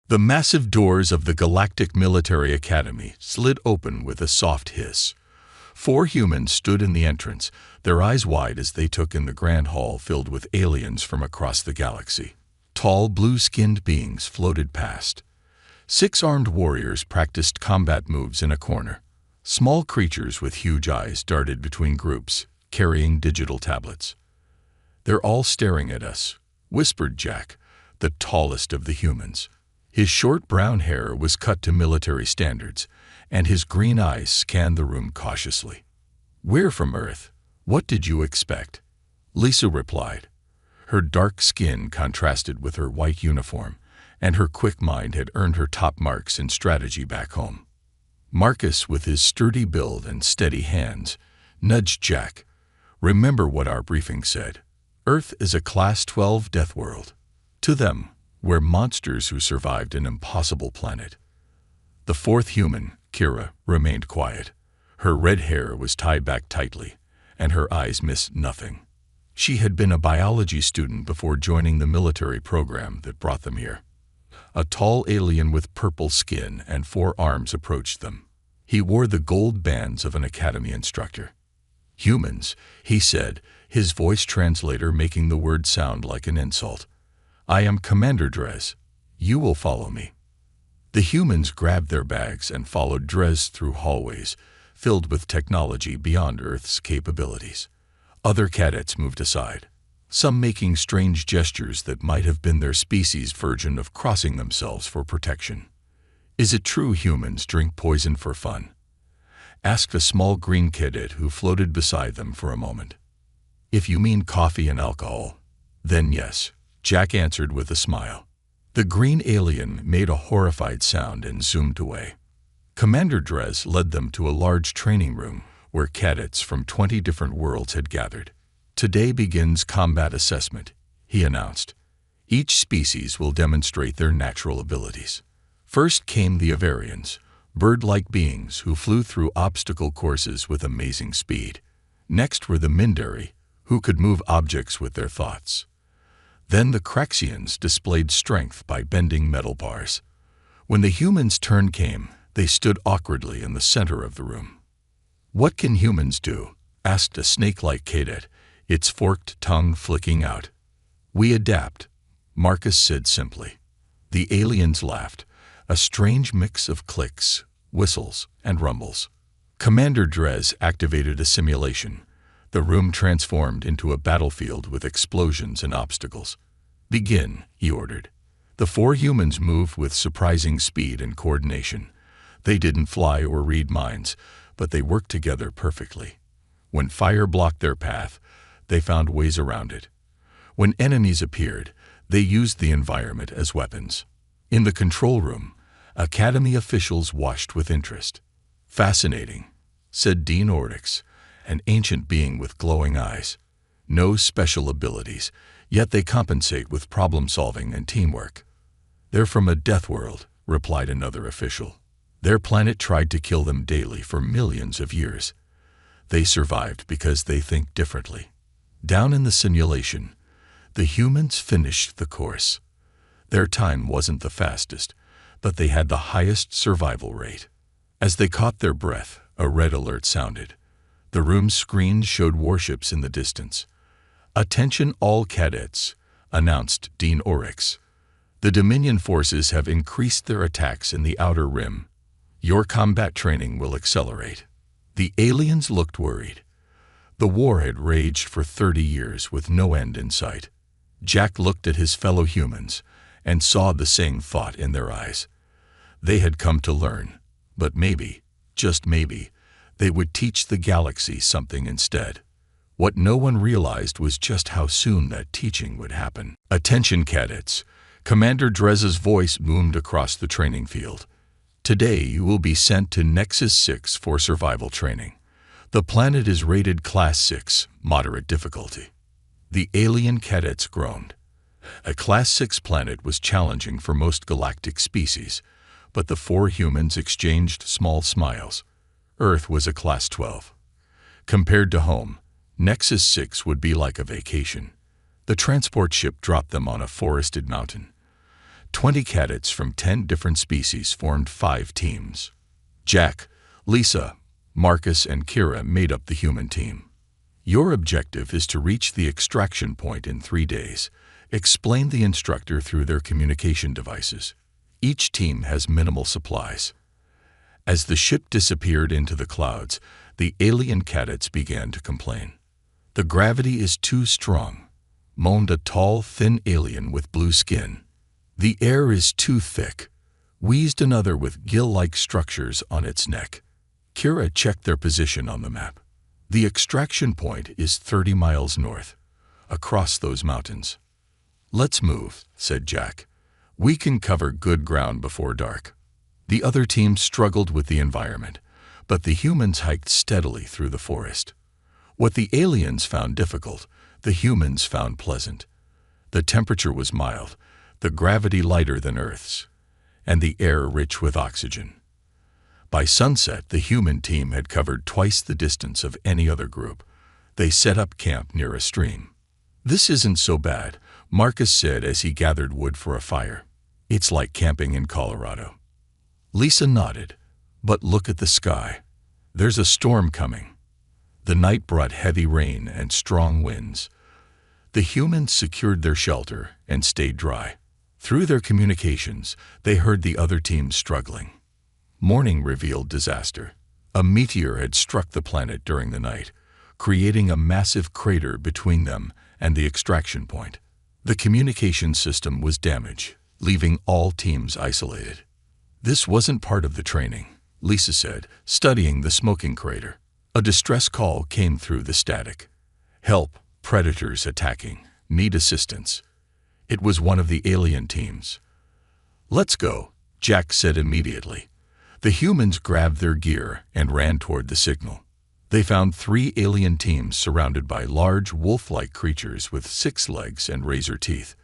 The massive doors of the Galactic Military Academy slid open with a soft hiss. 4 humans stood in the entrance, their eyes wide as they took in the grand hall filled with aliens from across the galaxy. Tall, blue-skinned beings floated past. 6 armed warriors practiced combat moves in a corner. Small creatures with huge eyes darted between groups, carrying digital tablets. "They're all staring at us," whispered Jack, the tallest of the humans. His short brown hair was cut to military standards, and his green eyes scanned the room cautiously. "We're from Earth. What did you expect?" Lisa replied. Her dark skin contrasted with her white uniform, and her quick mind had earned her top marks in strategy back home. Marcus, with his sturdy build and steady hands, nudged Jack. "Remember what our briefing said. Earth is a Class 12 Deathworld. To them, we're monsters who survived an impossible planet." The 4th human, Kira, remained quiet. Her red hair was tied back tightly, and her eyes missed nothing. She had been a biology student before joining the military program that brought them here. A tall alien with purple skin and 4 arms approached them. He wore the gold bands of an academy instructor. "Humans," he said, his voice translator making the word sound like an insult. "I am Commander Drez. You will follow me." The humans grabbed their bags and followed Drez through hallways filled with technology beyond Earth's capabilities. Other cadets moved aside, some making strange gestures that might have been their species' version of crossing themselves for protection. "Is it true humans drink poison for fun?" asked a small green cadet who floated beside them for a moment. "If you mean coffee and alcohol, then yes," Jack answered with a smile. The green alien made a horrified sound and zoomed away. Commander Drez led them to a large training room where cadets from 20 different worlds had gathered. "Today begins combat assessment," he announced. "Each species will demonstrate their natural abilities." First came the Avarians, bird-like beings who flew through obstacle courses with amazing speed. Next were the Mindari, who could move objects with their thoughts. Then the Craxians displayed strength by bending metal bars. When the humans' turn came, they stood awkwardly in the center of the room. "What can humans do?" asked a snake-like cadet, its forked tongue flicking out. "We adapt," Marcus said simply. The aliens laughed, a strange mix of clicks, whistles, and rumbles. Commander Drez activated a simulation. The room transformed into a battlefield with explosions and obstacles. "Begin," he ordered. The 4 humans moved with surprising speed and coordination. They didn't fly or read minds, but they worked together perfectly. When fire blocked their path, they found ways around it. When enemies appeared, they used the environment as weapons. In the control room, Academy officials watched with interest. "Fascinating," said Dean Orcs, an ancient being with glowing eyes. "No special abilities, yet they compensate with problem-solving and teamwork." "They're from a Deathworld," replied another official. "Their planet tried to kill them daily for millions of years. They survived because they think differently." Down in the simulation, the humans finished the course. Their time wasn't the fastest, but they had the highest survival rate. As they caught their breath, a red alert sounded. The room's screen showed warships in the distance. "Attention all cadets," announced Dean Orcs. "The Dominion forces have increased their attacks in the Outer Rim. Your combat training will accelerate." The aliens looked worried. The war had raged for 30 years with no end in sight. Jack looked at his fellow humans and saw the same thought in their eyes. They had come to learn, but maybe, just maybe, they would teach the galaxy something instead. What no one realized was just how soon that teaching would happen. "Attention cadets," Commander Drez's voice boomed across the training field. "Today you will be sent to Nexus 6 for survival training. The planet is rated Class 6, moderate difficulty." The alien cadets groaned. A Class 6 planet was challenging for most galactic species, but the 4 humans exchanged small smiles. Earth was a Class 12. Compared to home, Nexus 6 would be like a vacation. The transport ship dropped them on a forested mountain. 20 cadets from 10 different species formed 5 teams. Jack, Lisa, Marcus, and Kira made up the human team. Your objective is to reach the extraction point in 3 days, explained the instructor through their communication devices. Each team has minimal supplies. As the ship disappeared into the clouds, the alien cadets began to complain. The gravity is too strong, moaned a tall, thin alien with blue skin. The air is too thick, wheezed another with gill-like structures on its neck. Kira checked their position on the map. The extraction point is 30 miles north, across those mountains. Let's move, said Jack. We can cover good ground before dark. The other team struggled with the environment, but the humans hiked steadily through the forest. What the aliens found difficult, the humans found pleasant. The temperature was mild, the gravity lighter than Earth's, and the air rich with oxygen. By sunset, the human team had covered twice the distance of any other group. They set up camp near a stream. This isn't so bad, Marcus said as he gathered wood for a fire. It's like camping in Colorado. Lisa nodded. But look at the sky. There's a storm coming. The night brought heavy rain and strong winds. The humans secured their shelter and stayed dry. Through their communications, they heard the other teams struggling. Morning revealed disaster. A meteor had struck the planet during the night, creating a massive crater between them and the extraction point. The communication system was damaged, leaving all teams isolated. This wasn't part of the training, Lisa said, studying the smoking crater. A distress call came through the static. Help, predators attacking, need assistance. It was one of the alien teams. Let's go, Jack said immediately. The humans grabbed their gear and ran toward the signal. They found 3 alien teams surrounded by large wolf-like creatures with 6 legs and razor teeth.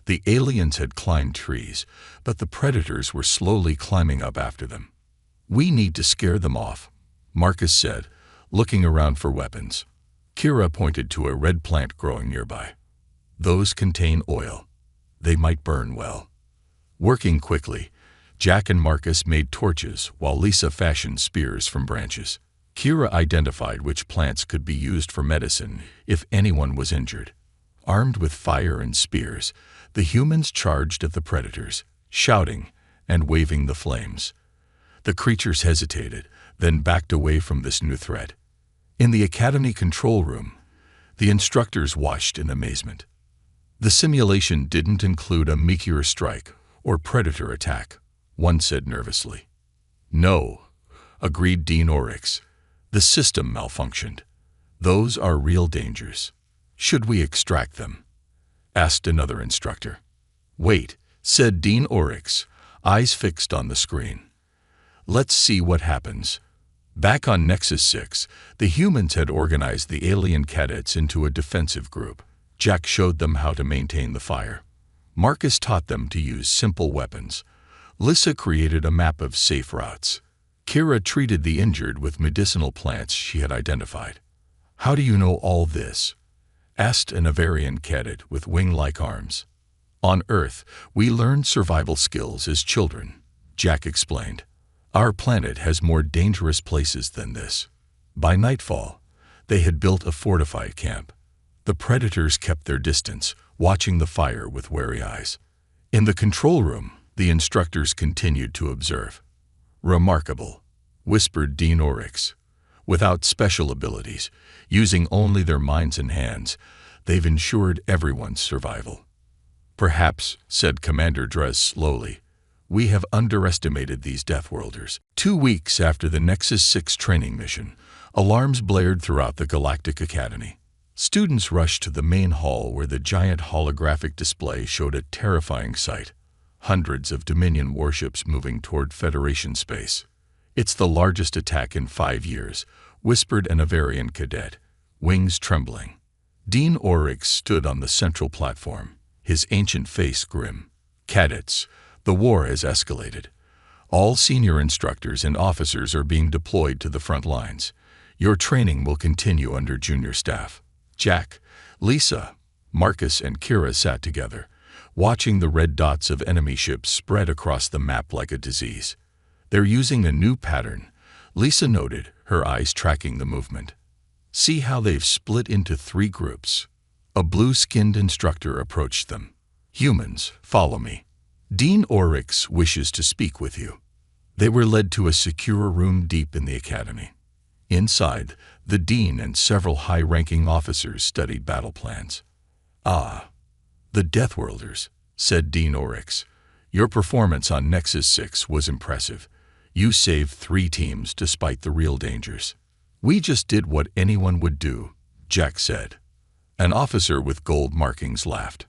The aliens had climbed trees, but the predators were slowly climbing up after them. We need to scare them off, Marcus said, looking around for weapons. Kira pointed to a red plant growing nearby. Those contain oil. They might burn well. Working quickly, Jack and Marcus made torches while Lisa fashioned spears from branches. Kira identified which plants could be used for medicine if anyone was injured. Armed with fire and spears, the humans charged at the predators, shouting and waving the flames. The creatures hesitated, then backed away from this new threat. In the academy control room, the instructors watched in amazement. The simulation didn't include a meteor strike or predator attack, one said nervously. No, agreed Dean Orcs. The system malfunctioned. Those are real dangers. Should we extract them? Asked another instructor. Wait, said Dean Orcs, eyes fixed on the screen. Let's see what happens. Back on Nexus 6, the humans had organized the alien cadets into a defensive group. Jack showed them how to maintain the fire. Marcus taught them to use simple weapons. Lisa created a map of safe routes. Kira treated the injured with medicinal plants she had identified. How do you know all this? Asked an Avarian cadet with wing-like arms. On Earth, we learned survival skills as children, Jack explained. Our planet has more dangerous places than this. By nightfall, they had built a fortified camp. The predators kept their distance, watching the fire with wary eyes. In the control room, the instructors continued to observe. Remarkable, whispered Dean Orcs. Without special abilities, using only their minds and hands, they've ensured everyone's survival. Perhaps, said Commander Drez slowly, we have underestimated these Deathworlders. 2 weeks after the Nexus 6 training mission, alarms blared throughout the Galactic Academy. Students rushed to the main hall where the giant holographic display showed a terrifying sight. Hundreds of Dominion warships moving toward Federation space. It's the largest attack in 5 years, whispered an Avarian cadet, wings trembling. Dean Orcs stood on the central platform, his ancient face grim. Cadets, the war has escalated. All senior instructors and officers are being deployed to the front lines. Your training will continue under junior staff. Jack, Lisa, Marcus, and Kira sat together. watching the red dots of enemy ships spread across the map like a disease. "They're using a new pattern," Lisa noted, her eyes tracking the movement. "See how they've split into 3 groups." A blue-skinned instructor approached them. "Humans, follow me. Dean Orcs wishes to speak with you." They were led to a secure room deep in the academy. Inside, the dean and several high-ranking officers studied battle plans. "Ah, the Deathworlders," said Dean Orcs. "Your performance on Nexus 6 was impressive. You saved 3 teams despite the real dangers." "We just did what anyone would do," Jack said. An officer with gold markings laughed.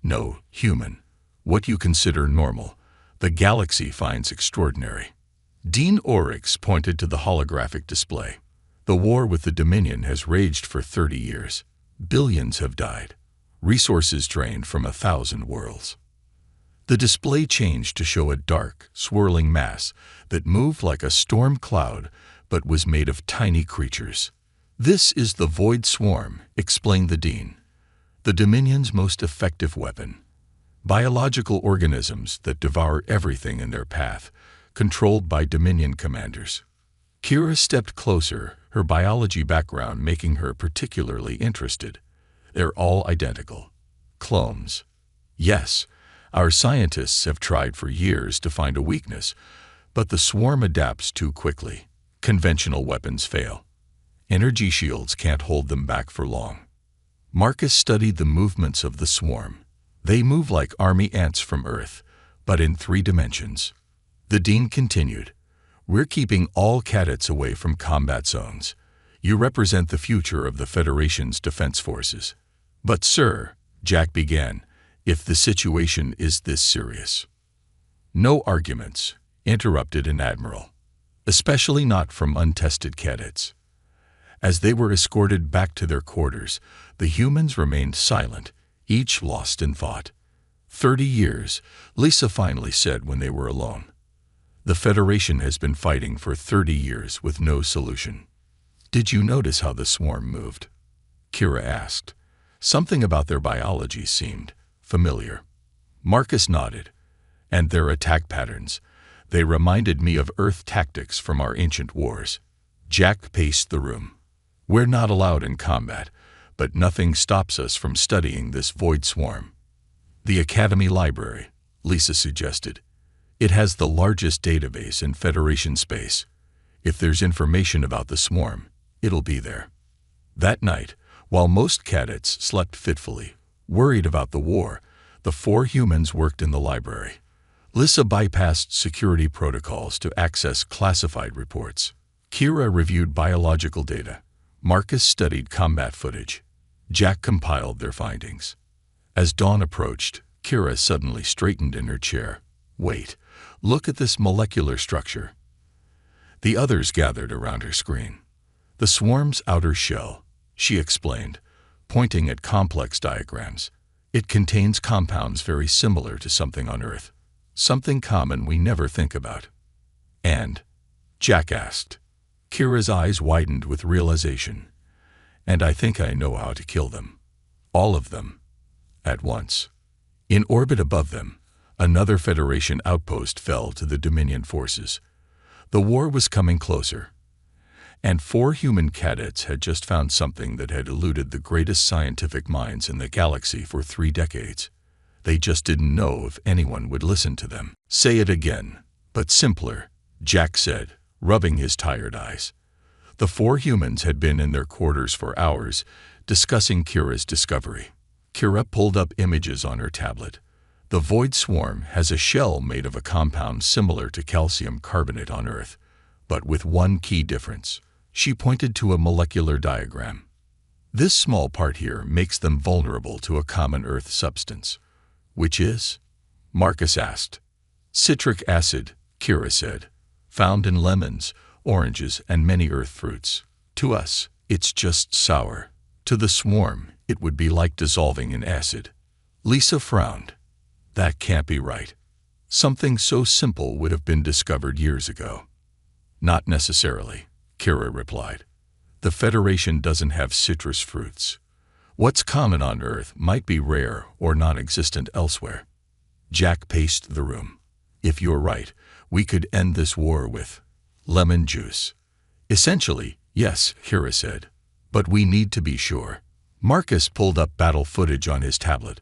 "No, human. What you consider normal, the galaxy finds extraordinary." Dean Orcs pointed to the holographic display. "The war with the Dominion has raged for 30 years. Billions have died. Resources drained from 1,000 worlds." The display changed to show a dark, swirling mass that moved like a storm cloud but was made of tiny creatures. "This is the Void Swarm," explained the dean. "The Dominion's most effective weapon. Biological organisms that devour everything in their path, controlled by Dominion commanders." Kira stepped closer, her biology background making her particularly interested. "They're all identical. Clones." "Yes, our scientists have tried for years to find a weakness, but the swarm adapts too quickly. Conventional weapons fail. Energy shields can't hold them back for long." Marcus studied the movements of the swarm. "They move like army ants from Earth, but in 3 dimensions." The dean continued, "We're keeping all cadets away from combat zones. You represent the future of the Federation's defense forces." "But sir," Jack began, "if the situation is this serious." "No arguments," interrupted an admiral. "Especially not from untested cadets." As they were escorted back to their quarters, the humans remained silent, each lost in thought. 30 years, Lisa finally said when they were alone. "The Federation has been fighting for 30 years with no solution." "Did you notice how the swarm moved?" Kira asked. "Something about their biology seemed familiar." Marcus nodded. "And their attack patterns. They reminded me of Earth tactics from our ancient wars." Jack paced the room. "We're not allowed in combat, but nothing stops us from studying this void swarm." "The Academy Library," Lisa suggested. "It has the largest database in Federation space. If there's information about the swarm, it'll be there." That night, while most cadets slept fitfully, worried about the war, the 4 humans worked in the library. Lisa bypassed security protocols to access classified reports. Kira reviewed biological data. Marcus studied combat footage. Jack compiled their findings. As dawn approached, Kira suddenly straightened in her chair. "Wait, look at this molecular structure." The others gathered around her screen. "The swarm's outer shell," she explained, pointing at complex diagrams. "It contains compounds very similar to something on Earth, something common we never think about." "And?" Jack asked. Kira's eyes widened with realization. "And I think I know how to kill them. All of them. At once." In orbit above them, another Federation outpost fell to the Dominion forces. The war was coming closer. And 4 human cadets had just found something that had eluded the greatest scientific minds in the galaxy for 3 decades. They just didn't know if anyone would listen to them. "Say it again, but simpler," Jack said, rubbing his tired eyes. The 4 humans had been in their quarters for hours, discussing Kira's discovery. Kira pulled up images on her tablet. "The Void Swarm has a shell made of a compound similar to calcium carbonate on Earth, but with one key difference." She pointed to a molecular diagram. "This small part here makes them vulnerable to a common Earth substance." "Which is?" Marcus asked. "Citric acid," Kira said, "found in lemons, oranges, and many Earth fruits. To us, it's just sour. To the swarm, it would be like dissolving in acid." Lisa frowned. "That can't be right. Something so simple would have been discovered years ago." "Not necessarily," Kira replied. "The Federation doesn't have citrus fruits. What's common on Earth might be rare or non-existent elsewhere. Jack paced the room. If you're right, we could end this war with lemon juice. Essentially, yes, Kira said. But we need to be sure. Marcus pulled up battle footage on his tablet.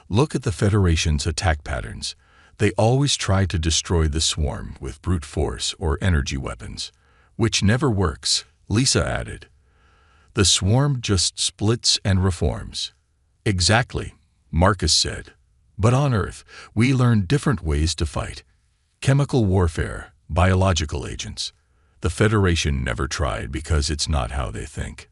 Look at the Federation's attack patterns. They always try to destroy the swarm with brute force or energy weapons, which never works, Lisa added. The swarm just splits and reforms. Exactly, Marcus said. But on Earth, we learn different ways to fight. Chemical warfare, biological agents. The Federation never tried because it's not how they think.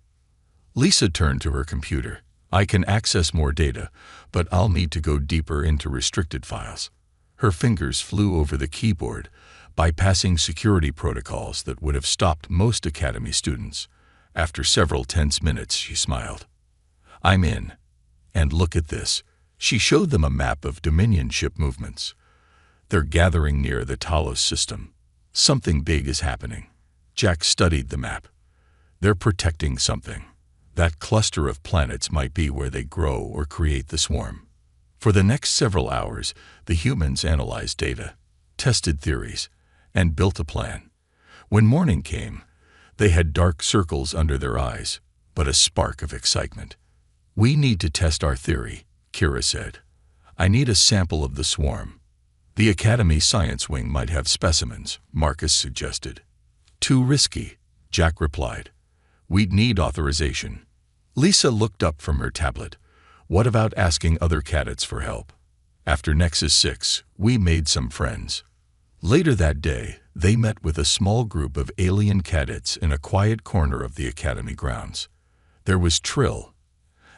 Lisa turned to her computer. I can access more data, but I'll need to go deeper into restricted files. Her fingers flew over the keyboard, bypassing security protocols that would have stopped most Academy students. After several tense minutes, she smiled. I'm in. And look at this. She showed them a map of Dominion ship movements. They're gathering near the Talos system. Something big is happening. Jack studied the map. They're protecting something. That cluster of planets might be where they grow or create the swarm. For the next several hours, the humans analyzed data, tested theories, and built a plan. When morning came, they had dark circles under their eyes, but a spark of excitement. We need to test our theory, Kira said. I need a sample of the swarm. The Academy Science Wing might have specimens, Marcus suggested. Too risky, Jack replied. We'd need authorization. Lisa looked up from her tablet. What about asking other cadets for help? After Nexus 6, we made some friends. Later that day, they met with a small group of alien cadets in a quiet corner of the Academy grounds. There was Trill,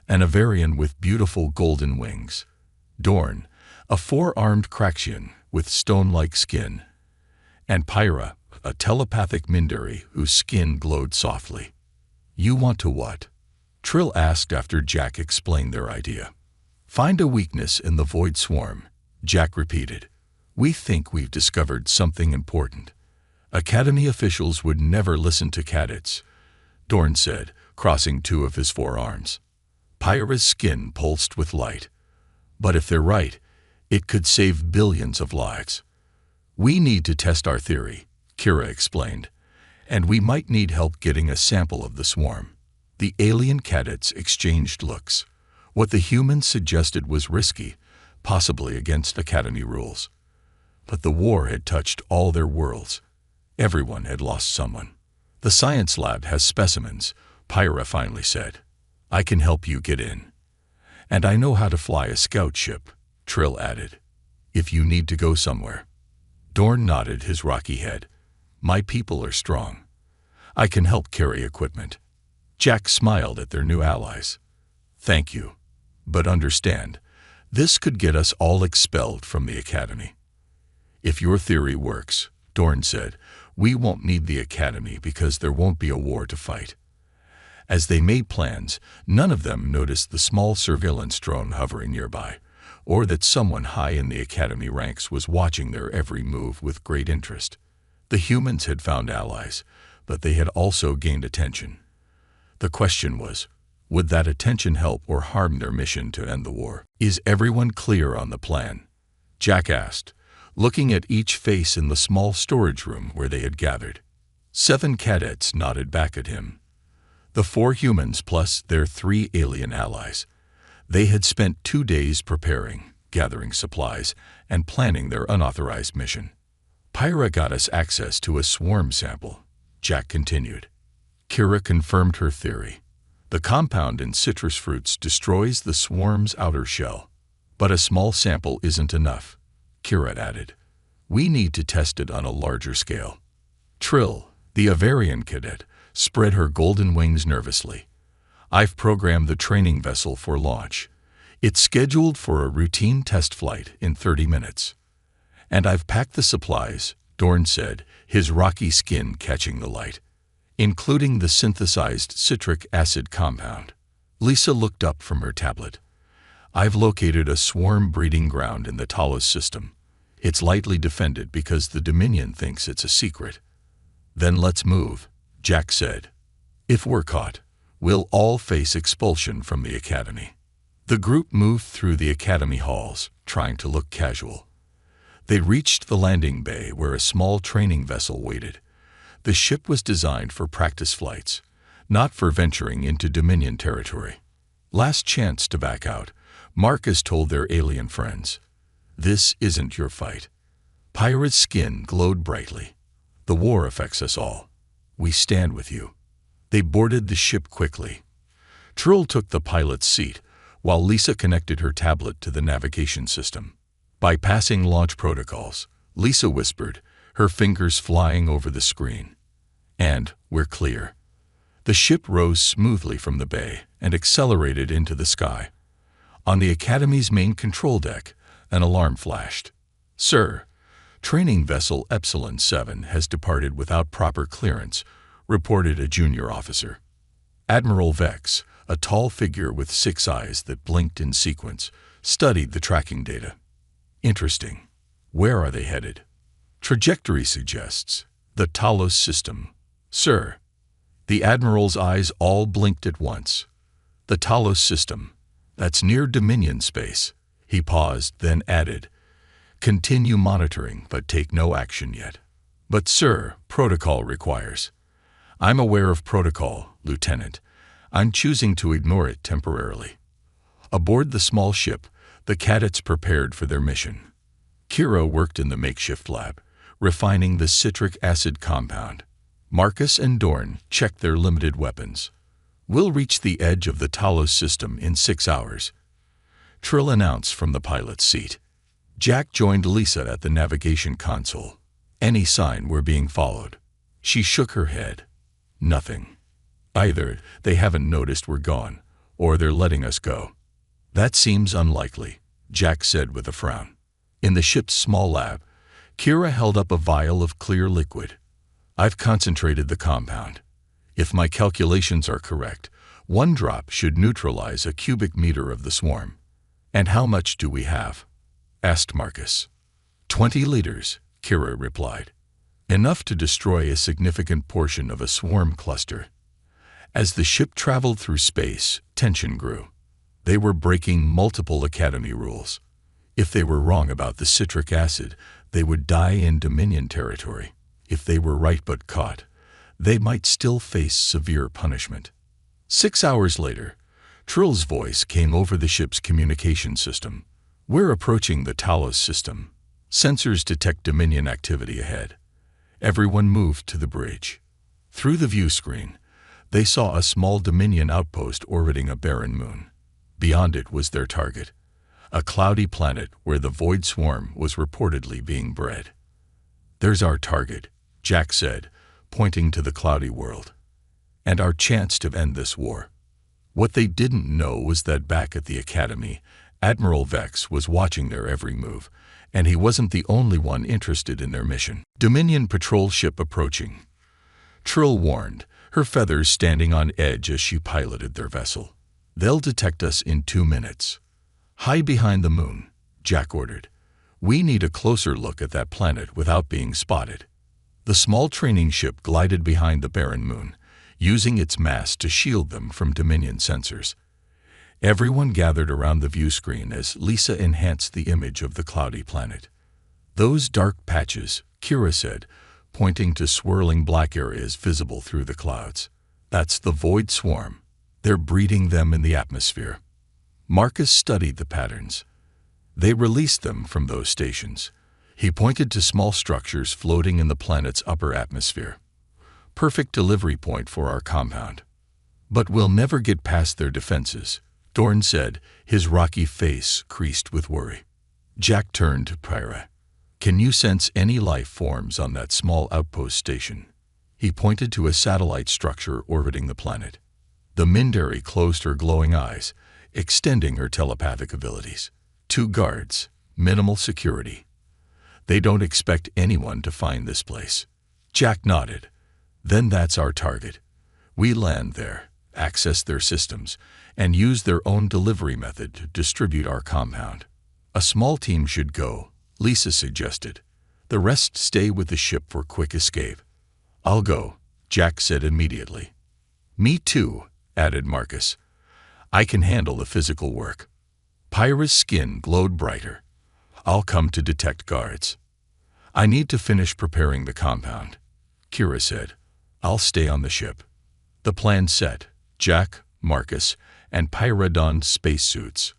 an Avarian with beautiful golden wings. Dorn, a four-armed Craxian with stone-like skin. And Pyra, a telepathic Mindari whose skin glowed softly. You want to what? Trill asked after Jack explained their idea. Find a weakness in the Void Swarm, Jack repeated. We think we've discovered something important. Academy officials would never listen to cadets, Dorn said, crossing two of his forearms. Pyra's skin pulsed with light. But if they're right, it could save billions of lives. We need to test our theory, Kira explained, and we might need help getting a sample of the swarm. The alien cadets exchanged looks. What the humans suggested was risky, possibly against Academy rules. But the war had touched all their worlds. Everyone had lost someone. The science lab has specimens, Pyra finally said. I can help you get in. And I know how to fly a scout ship, Trill added. If you need to go somewhere. Dorn nodded his rocky head. My people are strong. I can help carry equipment. Jack smiled at their new allies. Thank you. But understand, this could get us all expelled from the Academy. If your theory works, Dorn said, we won't need the Academy because there won't be a war to fight. As they made plans, none of them noticed the small surveillance drone hovering nearby, or that someone high in the Academy ranks was watching their every move with great interest. The humans had found allies, but they had also gained attention. The question was, would that attention help or harm their mission to end the war? Is everyone clear on the plan? Jack asked, looking at each face in the small storage room where they had gathered. 7 cadets nodded back at him. The 4 humans plus their 3 alien allies. They had spent 2 days preparing, gathering supplies, and planning their unauthorized mission. Pyra got us access to a swarm sample, Jack continued. Kira confirmed her theory. The compound in citrus fruits destroys the swarm's outer shell. But a small sample isn't enough, Kira added. We need to test it on a larger scale. Trill, the Avarian cadet, spread her golden wings nervously. I've programmed the training vessel for launch. It's scheduled for a routine test flight in 30 minutes. And I've packed the supplies, Dorn said, his rocky skin catching the light, including the synthesized citric acid compound. Lisa looked up from her tablet. I've located a swarm breeding ground in the Talos system. It's lightly defended because the Dominion thinks it's a secret. Then let's move, Jack said. If we're caught, We'll all face expulsion from the academy. The group moved through the academy halls, trying to look casual. They reached the landing bay where a small training vessel waited. The ship was designed for practice flights, not for venturing into Dominion territory. Last chance to back out, Marcus told their alien friends. This isn't your fight. Pyra's skin glowed brightly. The war affects us all. We stand with you. They boarded the ship quickly. Trill took the pilot's seat, while Lisa connected her tablet to the navigation system. Bypassing launch protocols, Lisa whispered, her fingers flying over the screen. And we're clear. The ship rose smoothly from the bay and accelerated into the sky. On the Academy's main control deck, an alarm flashed. Sir, training vessel Epsilon 7 has departed without proper clearance, reported a junior officer. Admiral Vex, a tall figure with 6 eyes that blinked in sequence, studied the tracking data. Interesting. Where are they headed? Trajectory suggests the Talos system. Sir. The Admiral's eyes all blinked at once. The Talos system. That's near Dominion space. He paused, then added, continue monitoring, but take no action yet. But sir, protocol requires. I'm aware of protocol, Lieutenant. I'm choosing to ignore it temporarily. Aboard the small ship, the cadets prepared for their mission. Kira worked in the makeshift lab, refining the citric acid compound. Marcus and Dorn checked their limited weapons. We'll reach the edge of the Talos system in 6 hours. Trill announced from the pilot's seat. Jack joined Lisa at the navigation console. Any sign we're being followed? She shook her head. Nothing. Either they haven't noticed we're gone, or they're letting us go. That seems unlikely, Jack said with a frown. In the ship's small lab, Kira held up a vial of clear liquid. I've concentrated the compound. If my calculations are correct, 1 drop should neutralize a cubic meter of the swarm. And how much do we have? Asked Marcus. 20 liters, Kira replied. Enough to destroy a significant portion of a swarm cluster. As the ship traveled through space, tension grew. They were breaking multiple Academy rules. If they were wrong about the citric acid, they would die in Dominion territory. If they were right but caught, they might still face severe punishment. 6 hours later, Trill's voice came over the ship's communication system. We're approaching the Talos system. Sensors detect Dominion activity ahead. Everyone moved to the bridge. Through the view screen, they saw a small Dominion outpost orbiting a barren moon. Beyond it was their target, a cloudy planet where the void swarm was reportedly being bred. There's our target, Jack said, pointing to the cloudy world. And our chance to end this war. What they didn't know was that back at the Academy, Admiral Vex was watching their every move, and he wasn't the only one interested in their mission. Dominion patrol ship approaching. Trill warned, her feathers standing on edge as she piloted their vessel. They'll detect us in 2 minutes. High behind the moon, Jack ordered. We need a closer look at that planet without being spotted. The small training ship glided behind the barren moon, using its mass to shield them from Dominion sensors. Everyone gathered around the view screen as Lisa enhanced the image of the cloudy planet. Those dark patches, Kira said, pointing to swirling black areas visible through the clouds. That's the void swarm. They're breeding them in the atmosphere. Marcus studied the patterns. They released them from those stations. He pointed to small structures floating in the planet's upper atmosphere. Perfect delivery point for our compound. But we'll never get past their defenses, Dorn said, his rocky face creased with worry. Jack turned to Pyra. Can you sense any life forms on that small outpost station? He pointed to a satellite structure orbiting the planet. The Mindari closed her glowing eyes, extending her telepathic abilities. 2 guards, minimal security. They don't expect anyone to find this place. Jack nodded. Then that's our target. We land there, access their systems, and use their own delivery method to distribute our compound. A small team should go, Lisa suggested. The rest stay with the ship for quick escape. I'll go, Jack said immediately. Me too, added Marcus. I can handle the physical work. Pyra's skin glowed brighter. I'll come to detect guards. I need to finish preparing the compound, Kira said. I'll stay on the ship. The plan set. Jack, Marcus, and Pyra donned spacesuits.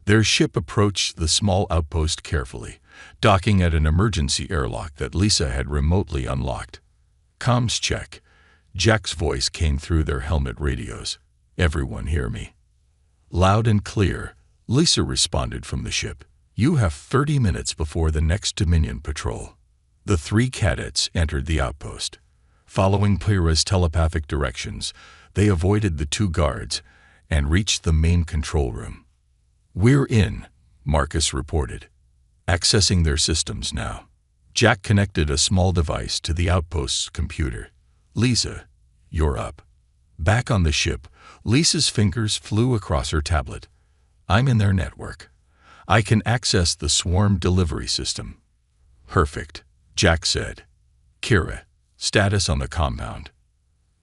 Their ship approached the small outpost carefully, docking at an emergency airlock that Lisa had remotely unlocked. Comms check. Jack's voice came through their helmet radios. Everyone hear me. Loud and clear, Lisa responded from the ship. You have 30 minutes before the next Dominion patrol. The 3 cadets entered the outpost. Following Pyra's telepathic directions, they avoided the 2 guards and reached the main control room. We're in, Marcus reported. Accessing their systems now. Jack connected a small device to the outpost's computer. Lisa, you're up. Back on the ship, Lisa's fingers flew across her tablet. I'm in their network. I can access the swarm delivery system. Perfect, Jack said. Kira, status on the compound.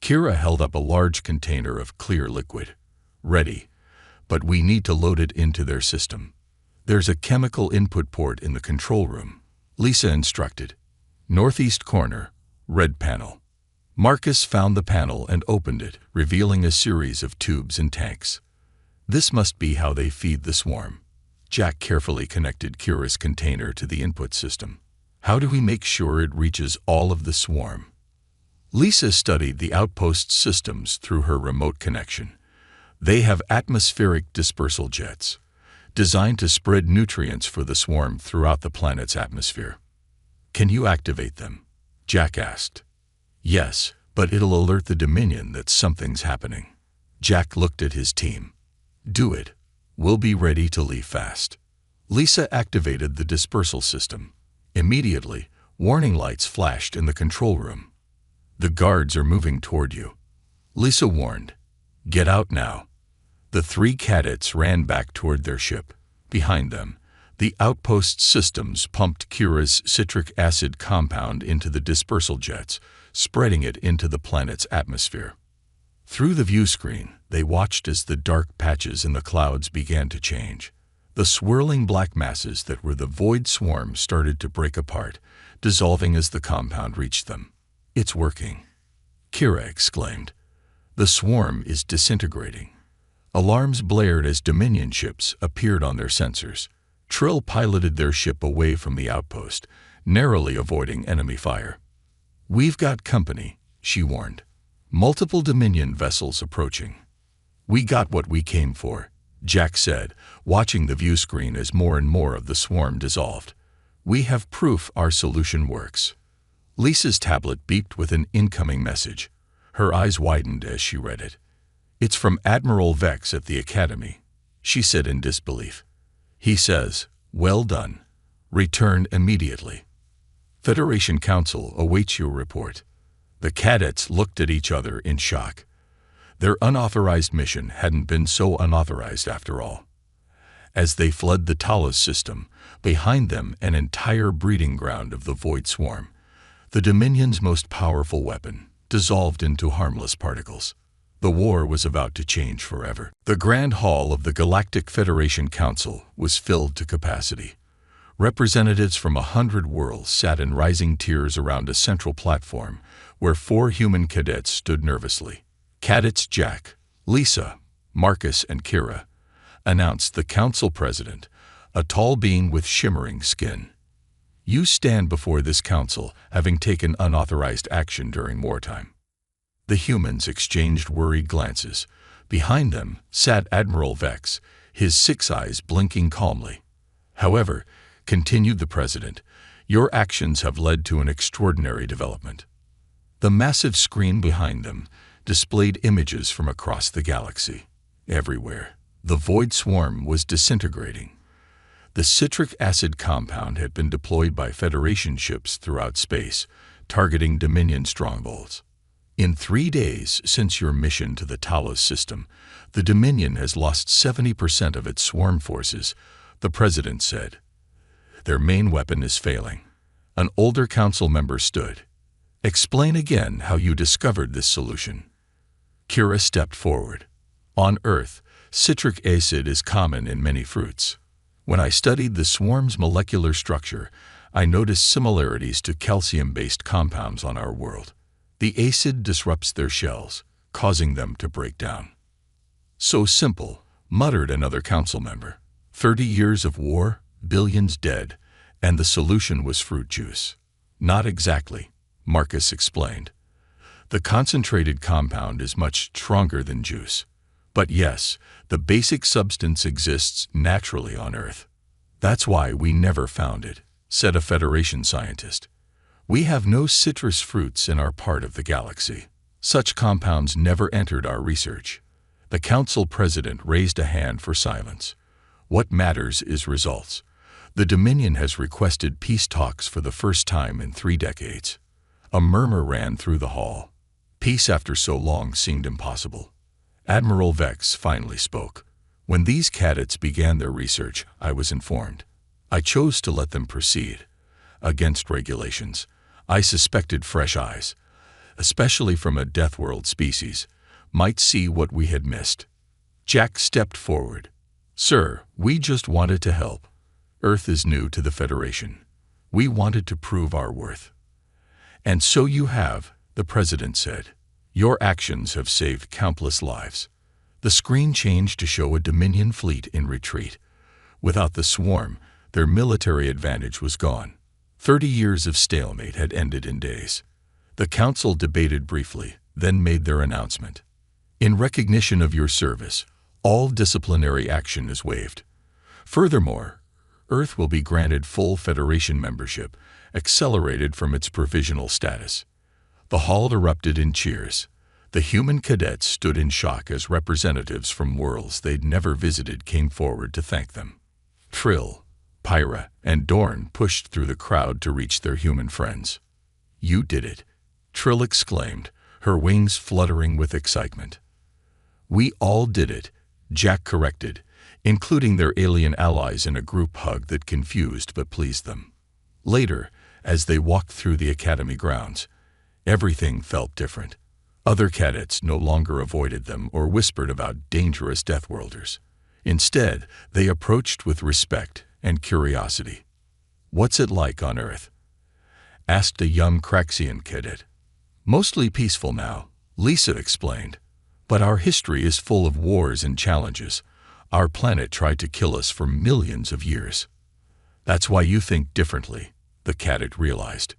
Kira held up a large container of clear liquid. Ready, but we need to load it into their system. There's a chemical input port in the control room, Lisa instructed. Northeast corner, red panel. Marcus found the panel and opened it, revealing a series of tubes and tanks. This must be how they feed the swarm. Jack carefully connected Kira's container to the input system. How do we make sure it reaches all of the swarm? Lisa studied the outpost's systems through her remote connection. They have atmospheric dispersal jets, designed to spread nutrients for the swarm throughout the planet's atmosphere. Can you activate them? Jack asked. Yes, but it'll alert the Dominion that something's happening. Jack looked at his team. Do it. We'll be ready to leave fast. Lisa activated the dispersal system. Immediately, warning lights flashed in the control room. The guards are moving toward you. Lisa warned. Get out now. The 3 cadets ran back toward their ship. Behind them, the outpost systems pumped Kira's citric acid compound into the dispersal jets, spreading it into the planet's atmosphere. Through the view screen, they watched as the dark patches in the clouds began to change. The swirling black masses that were the void swarm started to break apart, dissolving as the compound reached them. It's working, Kira exclaimed. The swarm is disintegrating. Alarms blared as Dominion ships appeared on their sensors. Trill piloted their ship away from the outpost, narrowly avoiding enemy fire. We've got company, she warned. Multiple Dominion vessels approaching. We got what we came for, Jack said, watching the view screen as more and more of the swarm dissolved. We have proof our solution works. Lisa's tablet beeped with an incoming message. Her eyes widened as she read it. It's from Admiral Vex at the Academy, she said in disbelief. He says, well done. Return immediately. Federation Council awaits your report. The cadets looked at each other in shock. Their unauthorized mission hadn't been so unauthorized after all. As they fled the Talos system, behind them an entire breeding ground of the Void Swarm, the Dominion's most powerful weapon, dissolved into harmless particles. The war was about to change forever. The Grand Hall of the Galactic Federation Council was filled to capacity. Representatives from 100 worlds sat in rising tiers around a central platform where 4 human cadets stood nervously. Cadets Jack, Lisa, Marcus, and Kira, announced the council president, a tall being with shimmering skin. You stand before this council having taken unauthorized action during wartime. The humans exchanged worried glances. Behind them sat Admiral Vex, his 6 eyes blinking calmly. However, continued the president, your actions have led to an extraordinary development. The massive screen behind them displayed images from across the galaxy. Everywhere, the Void Swarm was disintegrating. The citric acid compound had been deployed by Federation ships throughout space, targeting Dominion strongholds. In 3 days since your mission to the Talos system, the Dominion has lost 70% of its swarm forces, the president said. Their main weapon is failing. An older council member stood. Explain again how you discovered this solution. Kira stepped forward. On Earth, citric acid is common in many fruits. When I studied the swarm's molecular structure, I noticed similarities to calcium-based compounds on our world. The acid disrupts their shells, causing them to break down. So simple, muttered another council member. 30 years of war, billions dead, and the solution was fruit juice. Not exactly, Marcus explained. The concentrated compound is much stronger than juice. But yes, the basic substance exists naturally on Earth. That's why we never found it, said a Federation scientist. We have no citrus fruits in our part of the galaxy. Such compounds never entered our research. The council president raised a hand for silence. What matters is results. The Dominion has requested peace talks for the first time in 3 decades. A murmur ran through the hall. Peace after so long seemed impossible. Admiral Vex finally spoke. When these cadets began their research, I was informed. I chose to let them proceed. Against regulations, I suspected fresh eyes, especially from a Deathworld species, might see what we had missed. Jack stepped forward. Sir, we just wanted to help. Earth is new to the Federation. We wanted to prove our worth. And so you have, the president said. Your actions have saved countless lives. The screen changed to show a Dominion fleet in retreat. Without the swarm, their military advantage was gone. 30 years of stalemate had ended in days. The council debated briefly, then made their announcement. In recognition of your service, all disciplinary action is waived. Furthermore, Earth will be granted full Federation membership, accelerated from its provisional status. The hall erupted in cheers. The human cadets stood in shock as representatives from worlds they'd never visited came forward to thank them. Trill, Pyra, and Dorn pushed through the crowd to reach their human friends. You did it, Trill exclaimed, her wings fluttering with excitement. We all did it, Jack corrected, including their alien allies in a group hug that confused but pleased them. Later, as they walked through the academy grounds, everything felt different. Other cadets no longer avoided them or whispered about dangerous Deathworlders. Instead, they approached with respect and curiosity. What's it like on Earth? Asked a young Craxian cadet. Mostly peaceful now, Lisa explained. But our history is full of wars and challenges. Our planet tried to kill us for millions of years. That's why you think differently, the cadet realized.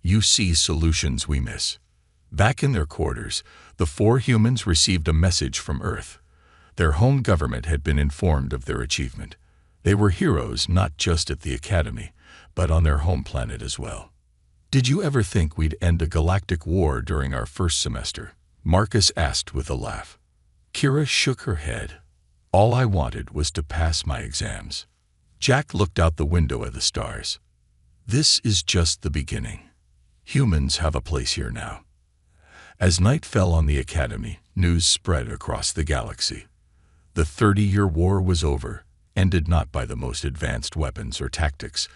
You see solutions we miss. Back in their quarters, the 4 humans received a message from Earth. Their home government had been informed of their achievement. They were heroes not just at the academy, but on their home planet as well. Did you ever think we'd end a galactic war during our first semester? Marcus asked with a laugh. Kira shook her head. All I wanted was to pass my exams. Jack looked out the window at the stars. This is just the beginning. Humans have a place here now. As night fell on the academy, news spread across the galaxy. The 30-year war was over, ended not by the most advanced weapons or tactics,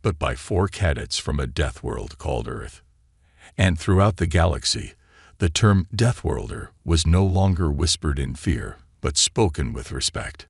but by 4 cadets from a Deathworld called Earth. And throughout the galaxy, the term Deathworlder was no longer whispered in fear, but spoken with respect.